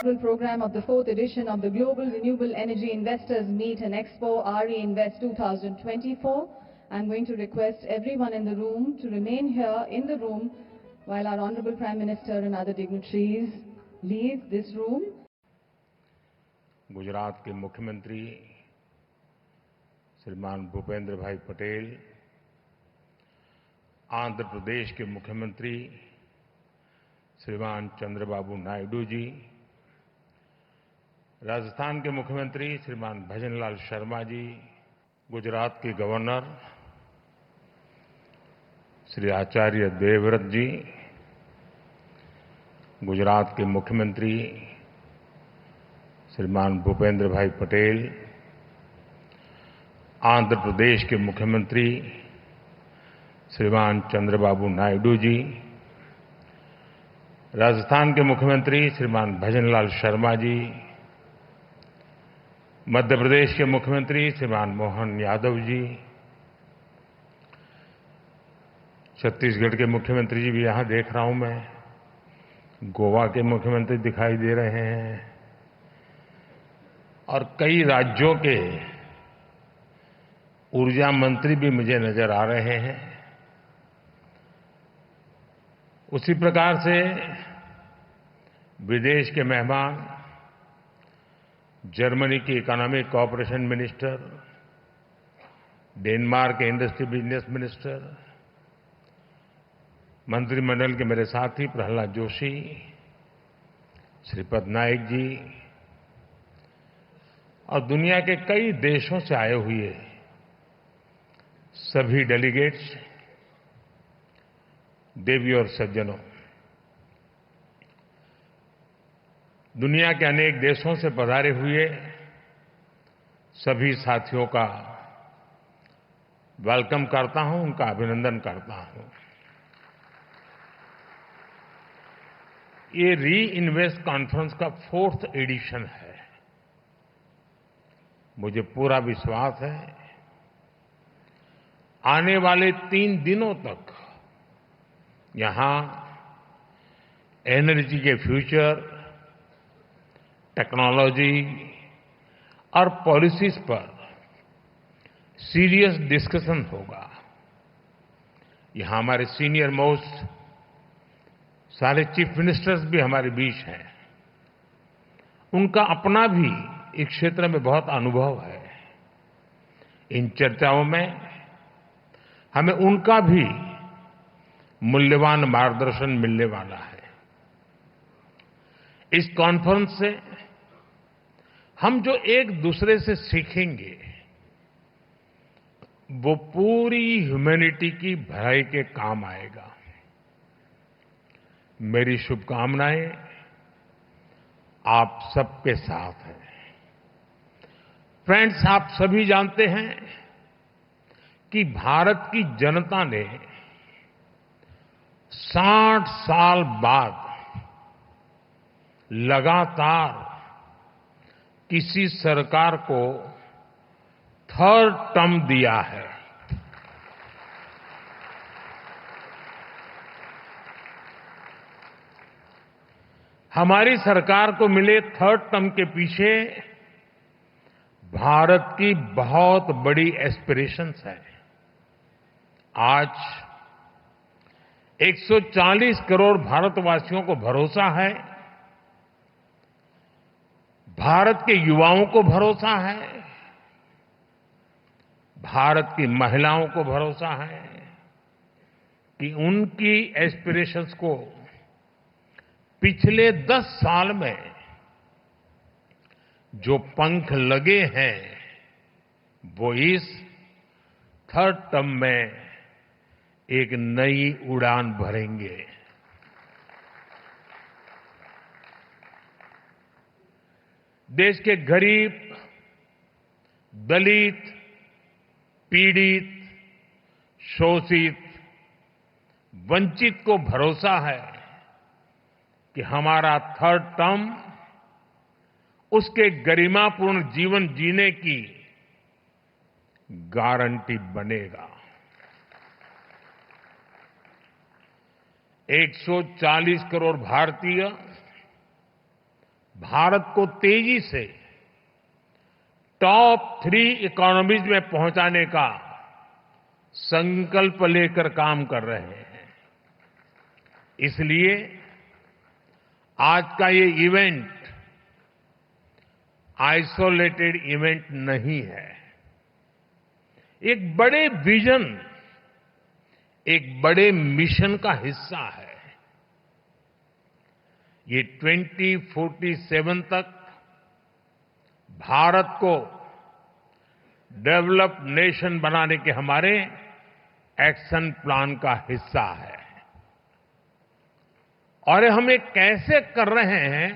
Program of the 4th edition of the Global Renewable Energy Investors Meet and Expo RE Invest 2024. I'm going to request everyone in the room to remain here in the room while our Honorable Prime Minister and other dignitaries leave this room. Gujarat के मुख्यमंत्री श्रीमान भूपेंद्र भाई पटेल, आंध्र प्रदेश के मुख्यमंत्री श्रीमान चंद्रबाबू नायडू जी, राजस्थान के मुख्यमंत्री श्रीमान भजनलाल शर्मा जी, गुजरात के गवर्नर श्री आचार्य देवव्रत जी, गुजरात के मुख्यमंत्री श्रीमान भूपेंद्र भाई पटेल, आंध्र प्रदेश के मुख्यमंत्री श्रीमान चंद्रबाबू नायडू जी, राजस्थान के मुख्यमंत्री श्रीमान भजनलाल शर्मा जी, मध्य प्रदेश के मुख्यमंत्री श्रीमान मोहन यादव जी, छत्तीसगढ़ के मुख्यमंत्री जी भी यहां देख रहा हूं मैं, गोवा के मुख्यमंत्री दिखाई दे रहे हैं और कई राज्यों के ऊर्जा मंत्री भी मुझे नजर आ रहे हैं। उसी प्रकार से विदेश के मेहमान, जर्मनी की इकोनॉमिक कोऑपरेशन मिनिस्टर, डेनमार्क के इंडस्ट्री बिजनेस मिनिस्टर, मंत्रिमंडल के मेरे साथी प्रहलाद जोशी, श्रीपद नाइक जी और दुनिया के कई देशों से आए हुए सभी डेलीगेट्स, देवी और सज्जनों, दुनिया के अनेक देशों से पधारे हुए सभी साथियों का वेलकम करता हूं, उनका अभिनंदन करता हूं। ये री इन्वेस्ट कॉन्फ्रेंस का 4th एडिशन है। मुझे पूरा विश्वास है आने वाले 3 दिनों तक यहां एनर्जी के फ्यूचर, टेक्नोलॉजी और पॉलिसीज पर सीरियस डिस्कशन होगा। यहां हमारे सीनियर मोस्ट सारे चीफ मिनिस्टर्स भी हमारे बीच हैं। उनका अपना भी इस क्षेत्र में बहुत अनुभव है। इन चर्चाओं में हमें उनका भी मूल्यवान मार्गदर्शन मिलने वाला है। इस कॉन्फ्रेंस से हम जो एक दूसरे से सीखेंगे वो पूरी ह्यूमैनिटी की भलाई के काम आएगा। मेरी शुभकामनाएं आप सबके साथ हैं। फ्रेंड्स, आप सभी जानते हैं कि भारत की जनता ने 60 साल बाद लगातार किसी सरकार को 3rd टर्म दिया है। हमारी सरकार को मिले 3rd टर्म के पीछे भारत की बहुत बड़ी एस्पिरेशंस है। आज 140 करोड़ भारतवासियों को भरोसा है, भारत के युवाओं को भरोसा है, भारत की महिलाओं को भरोसा है कि उनकी एस्पिरेशंस को पिछले 10 साल में जो पंख लगे हैं वो इस 3rd टर्म में एक नई उड़ान भरेंगे। देश के गरीब, दलित, पीड़ित, शोषित, वंचित को भरोसा है कि हमारा 3rd टर्म उसके गरिमापूर्ण जीवन जीने की गारंटी बनेगा। 140 करोड़ भारतीय भारत को तेजी से टॉप 3 इकोनॉमीज में पहुंचाने का संकल्प लेकर काम कर रहे हैं। इसलिए आज का ये इवेंट आइसोलेटेड इवेंट नहीं है। एक बड़े विजन, एक बड़े मिशन का हिस्सा है। ये 2047 तक भारत को डेवलप्ड नेशन बनाने के हमारे एक्शन प्लान का हिस्सा है। और हम ये कैसे कर रहे हैं,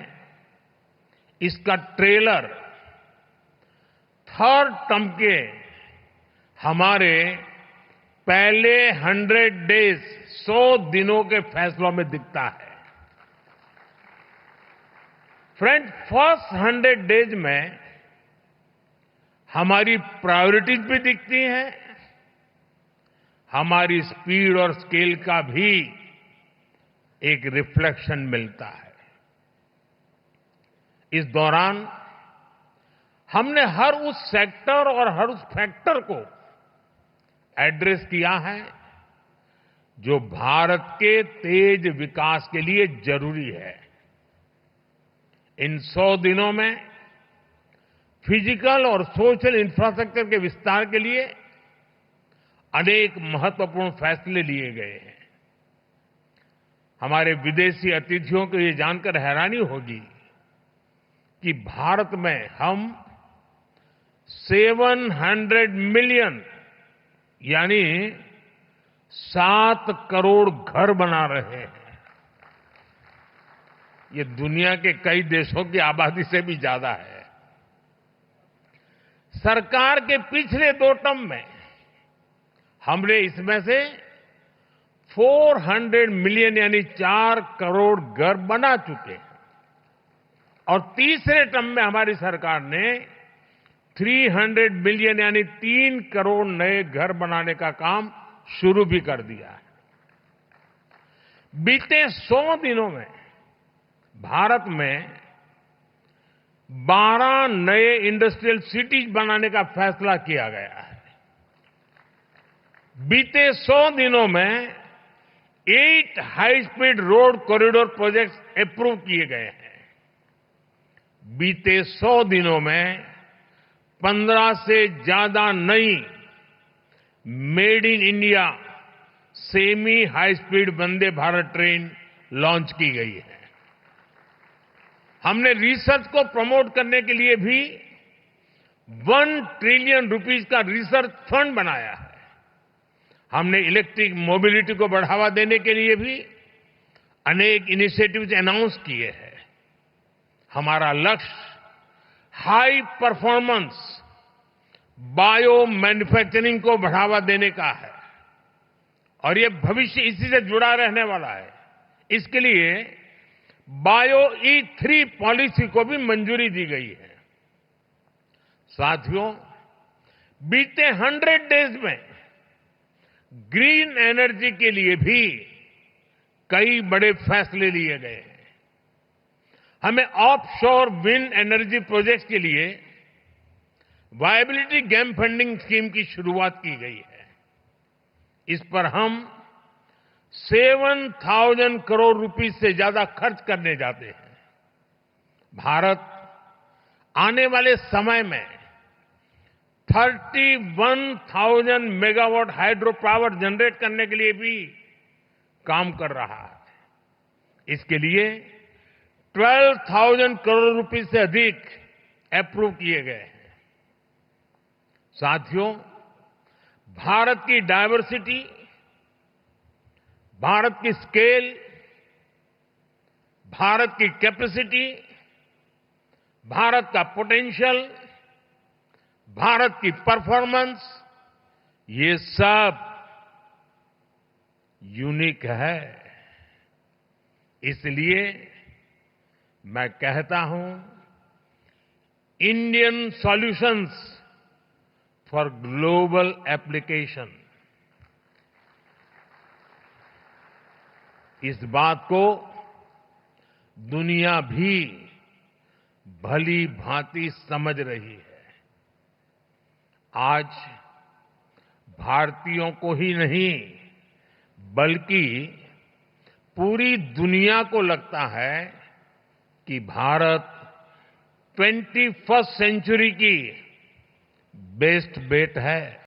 इसका ट्रेलर थर्ड टर्म के हमारे पहले 100 डेज 100 दिनों के फैसलों में दिखता है। फ्रेंड, फर्स्ट 100 डेज में हमारी प्रायोरिटीज भी दिखती हैं, हमारी स्पीड और स्केल का भी एक रिफ्लेक्शन मिलता है। इस दौरान हमने हर उस सेक्टर और हर उस फैक्टर को एड्रेस किया है जो भारत के तेज विकास के लिए जरूरी है। इन 100 दिनों में फिजिकल और सोशल इंफ्रास्ट्रक्चर के विस्तार के लिए अनेक महत्वपूर्ण फैसले लिए गए हैं। हमारे विदेशी अतिथियों को ये जानकर हैरानी होगी कि भारत में हम 700 मिलियन यानी 7 करोड़ घर बना रहे हैं। ये दुनिया के कई देशों की आबादी से भी ज्यादा है। सरकार के पिछले 2 टर्म में हमने इसमें से 400 मिलियन यानी 4 करोड़ घर बना चुके हैं। और तीसरे टर्म में हमारी सरकार ने 300 मिलियन यानी 3 करोड़ नए घर बनाने का काम शुरू भी कर दिया है। बीते 100 दिनों में भारत में 12 नए इंडस्ट्रियल सिटीज बनाने का फैसला किया गया है। बीते 100 दिनों में 8 high speed road corridor projects approve किए गए हैं। बीते 100 दिनों में 15 से ज्यादा नई made in India semi high speed Vande Bharat train launch की गई है। हमने रिसर्च को प्रमोट करने के लिए भी 1 ट्रिलियन रुपीस का रिसर्च फंड बनाया है। हमने इलेक्ट्रिक मोबिलिटी को बढ़ावा देने के लिए भी अनेक इनिशिएटिव्स अनाउंस किए हैं। हमारा लक्ष्य हाई परफॉर्मेंस बायो मैन्युफैक्चरिंग को बढ़ावा देने का है और ये भविष्य इसी से जुड़ा रहने वाला है। इसके लिए बायो E3 पॉलिसी को भी मंजूरी दी गई है। साथियों, बीते 100 डेज में ग्रीन एनर्जी के लिए भी कई बड़े फैसले लिए गए हैं। हमें ऑफशोर विंड एनर्जी प्रोजेक्ट्स के लिए वायबिलिटी गैप फंडिंग स्कीम की शुरुआत की गई है। इस पर हम 7,000 करोड़ रुपीस से ज्यादा खर्च करने जाते हैं। भारत आने वाले समय में 31,000 मेगावाट हाइड्रो पावर जनरेट करने के लिए भी काम कर रहा है। इसके लिए 12,000 करोड़ रुपए से अधिक अप्रूव किए गए हैं। साथियों, भारत की डायवर्सिटी, भारत की स्केल, भारत की कैपेसिटी, भारत का पोटेंशियल, भारत की परफॉर्मेंस, ये सब यूनिक है। इसलिए मैं कहता हूं, Indian solutions for global application. इस बात को दुनिया भी भली भांति समझ रही है। आज भारतीयों को ही नहीं बल्कि पूरी दुनिया को लगता है कि भारत 21st सेंचुरी की बेस्ट बेट है।